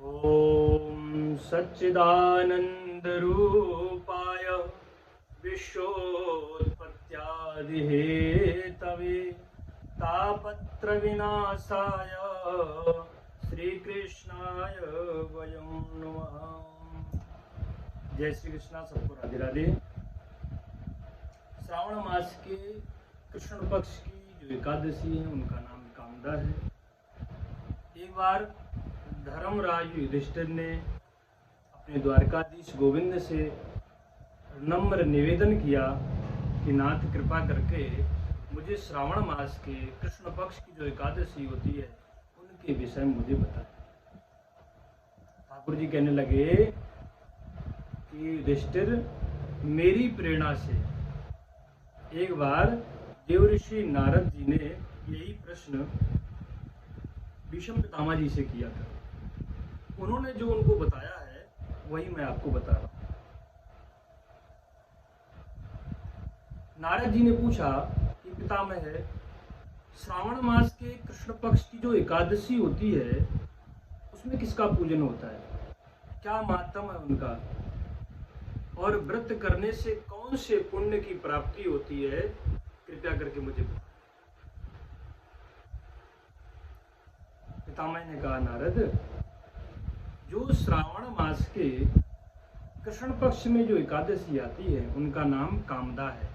ॐ सच्चिदानन्दरूपाय विश्वोत्पत्त्यादिहेतवे तापत्रविनाशाय श्रीकृष्णाय वयं नमः। जय श्री कृष्णा। सबको राधे राधे। श्रावण मास के कृष्ण पक्ष की जो एकादशी है उनका नाम कामदा है। एक बार धर्मराज युधिष्ठिर ने अपने द्वारकाधीश गोविंद से नम्र निवेदन किया कि नाथ कृपा करके मुझे श्रावण मास के कृष्ण पक्ष की जो एकादशी होती है उनके विषय में मुझे बताएं। ठाकुर जी कहने लगे कि युधिष्ठिर, मेरी प्रेरणा से एक बार देवऋषि नारद जी ने यही प्रश्न भीष्म पितामह जी से किया था। उन्होंने जो उनको बताया है वही मैं आपको बता रहा हूं। नारद जी ने पूछा कि पितामह, श्रावण मास के कृष्ण पक्ष की जो एकादशी होती है उसमें किसका पूजन होता है, क्या महत्व है उनका, और व्रत करने से कौन से पुण्य की प्राप्ति होती है, कृपया करके मुझे बताएं। पितामह ने कहा, नारद, जो श्रावण मास के कृष्ण पक्ष में जो एकादशी आती है उनका नाम कामदा है।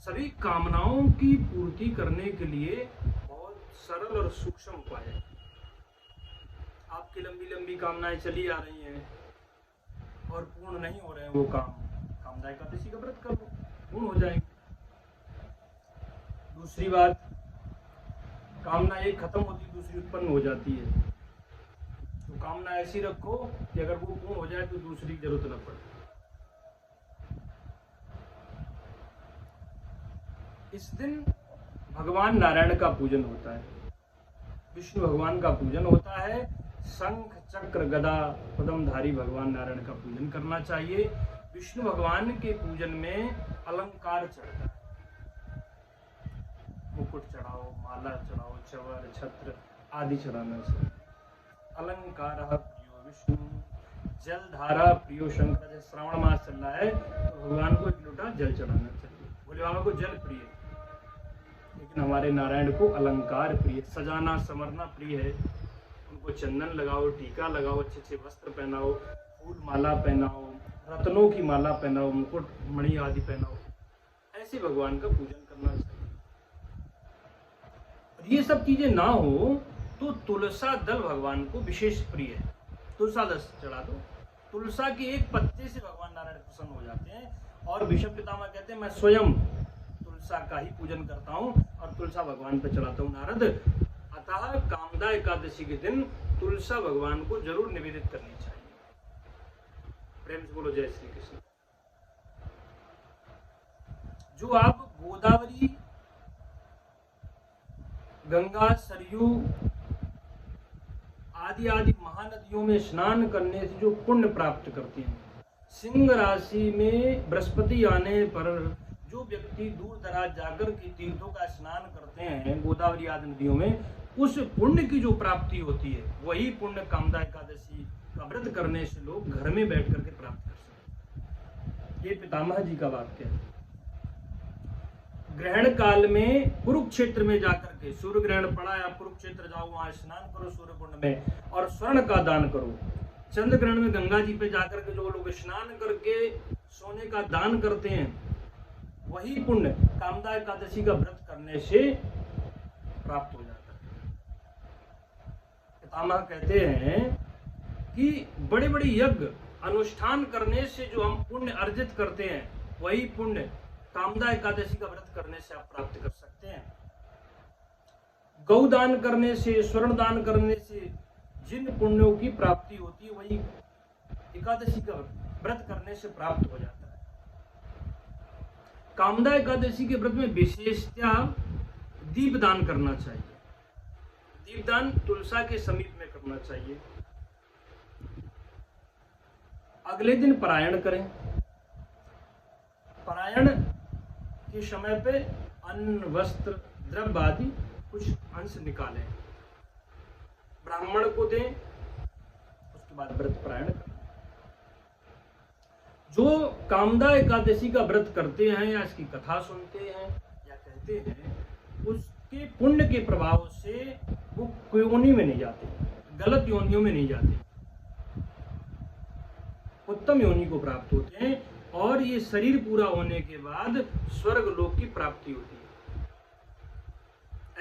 सभी कामनाओं की पूर्ति करने के लिए बहुत सरल और सूक्ष्म उपाय है। आपकी लंबी लंबी कामनाएं चली आ रही हैं और पूर्ण नहीं हो रहे हैं वो काम, कामदा एकादशी का व्रत कर लो, पूर्ण हो जाएंगे। दूसरी बात, कामना एक खत्म होती दूसरी उत्पन्न हो जाती है, तो कामना ऐसी रखो कि अगर वो पूर्ण हो जाए तो दूसरी की जरूरत न पड़े। इस दिन भगवान नारायण का पूजन होता है, विष्णु भगवान का पूजन होता है। शंख चक्र गदा पद्मधारी भगवान नारायण का पूजन करना चाहिए। विष्णु भगवान के पूजन में अलंकार चढ़ता है, मुकुट चढ़ाओ, माला चढ़ाओ, चवर छत्र आदि चढ़ाना चाहिए। अलंकार प्रियो विष्णु, जलधारा प्रियो शंकर। जैसे श्रावण मास चल रहा है तो भगवान को एक लोटा जल चढ़ाना चाहिए। भोले बाबा को जल प्रिय, लेकिन हमारे नारायण को अलंकार प्रिय, सजाना संवरना प्रिय है। उनको चंदन लगाओ, टीका लगाओ, अच्छे अच्छे वस्त्र पहनाओ, फूल माला पहनाओ, रत्नों की माला पहनाओ, मुकुट मणि आदि पहनाओ। ऐसे भगवान का पूजन करना चाहिए। ये सब चीजें ना हो तो तुलसा दल भगवान को विशेष प्रिय है। तुलसा दल चढ़ा दो। तुलसा के एक पत्ते से भगवान नारायण प्रसन्न हो जाते हैं। और भीष्म पितामह कहते हैं, मैं स्वयं तुलसा का ही पूजन करता हूँ और तुलसा भगवान पे चढ़ाता हूँ। नारद, अतः कामदा एकादशी के दिन तुलसा भगवान को जरूर निवेदित करनी चाहिए। प्रेम से बोलो जय श्री कृष्ण। जो आप गोदावरी, गंगा, सरयू आदि आदि महानदियों में स्नान करने से जो पुण्य प्राप्त करते हैं, सिंह राशि में बृहस्पति आने पर जो व्यक्ति दूर दराज जाकर के तीर्थों का स्नान करते हैं गोदावरी आदि नदियों में, उस पुण्य की जो प्राप्ति होती है वही पुण्य कामदा एकादशी का व्रत करने से लोग घर में बैठ करके प्राप्त कर सकते। ये पितामह जी का वाक्य है। ग्रहण काल में कुरुक्षेत्र में जाकर के, सूर्य ग्रहण पड़ा है, आप कुरुक्षेत्र जाओ, वहां स्नान करो सूर्य कुंड में और स्वर्ण का दान करो। चंद्र ग्रहण में गंगा जी पे जाकर के जो लोग स्नान करके सोने का दान करते हैं, वही पुण्य कामदा एकादशी का व्रत करने से प्राप्त हो जाता है। पितामह कहते हैं कि बड़े बड़े यज्ञ अनुष्ठान करने से जो हम पुण्य अर्जित करते हैं वही पुण्य कामदा एकादशी का व्रत करने से आप प्राप्त कर सकते हैं। गौ दान करने से, स्वर्ण दान करने से जिन पुण्यों की प्राप्ति होती है वही एकादशी का व्रत करने से प्राप्त हो जाता है। कामदा एकादशी के व्रत में विशेषतः दीपदान करना चाहिए। दीपदान तुलसा के समीप में करना चाहिए। अगले दिन पारायण करें। पारायण के समय पे अन्न, वस्त्र, द्रव्य आदि कुछ अंश निकालें, ब्राह्मण को दें बाद व्रत परायण करना। जो कामदा एकादशी का व्रत करते हैं या इसकी कथा सुनते हैं या कहते हैं, उसके पुण्य के प्रभाव से वो योनि में नहीं जाते, गलत योनियों में नहीं जाते, उत्तम योनि को प्राप्त होते हैं और ये शरीर पूरा होने के बाद स्वर्ग लोक की प्राप्ति होती है।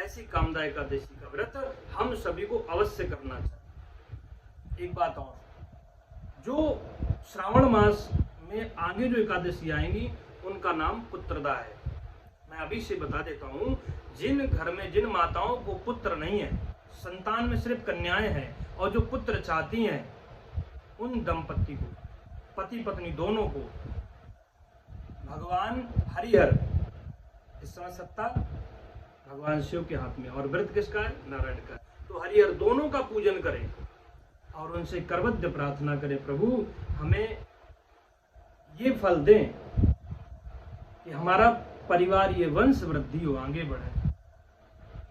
ऐसी कामदा एकादशी का व्रत हम सभी को अवश्य करना चाहिए। एक बात और, जो श्रावण मास में आगे जो एकादशी आएंगी उनका नाम पुत्रदा है। मैं अभी से बता देता हूँ, जिन घर में जिन माताओं को पुत्र नहीं है, संतान में सिर्फ कन्याएं हैं और जो पुत्र चाहती हैं, उन दंपति को, पति पत्नी दोनों को भगवान हरिहर, इस समय सत्ता भगवान शिव के हाथ में और व्रत किसका है? नारायण का। तो हरिहर दोनों का पूजन करें और उनसे करवद्य प्रार्थना करें, प्रभु हमें ये फल दें कि हमारा परिवार ये वंश वृद्धि हो, आगे बढ़े।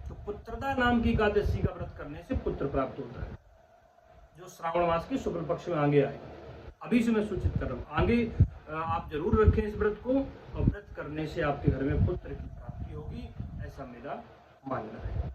तो पुत्रदा नाम की एकादशी का व्रत करने से पुत्र प्राप्त होता है, जो श्रावण मास के शुक्ल पक्ष में आगे आए। अभी से मैं सूचित कर रहा हूँ, आगे आप जरूर रखें इस व्रत को, और व्रत करने से आपके घर में पुत्र की प्राप्ति होगी, ऐसा मेरा मानना है।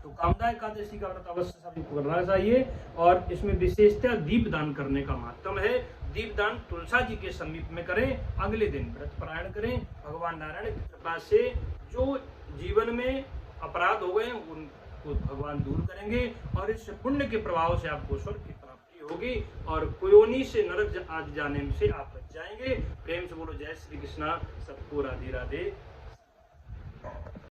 तो कामदा एकादशी का व्रत अवश्य सभी को करना चाहिए और इसमें विशेषतः दीपदान करने का महत्व है। दीपदान तुलसा जी के समीप में करें, अगले दिन व्रत पारायण करें। भगवान नारायण की कृपा से जो जीवन में अपराध हो गए उनको भगवान दूर करेंगे और इस पुण्य के प्रभाव से आपको स्वर्ग की प्राप्ति होगी और कुयोनि से नरक आदि जाने से आप बच जाएंगे। प्रेम से बोलो जय श्री कृष्णा, सबको राधे राधे।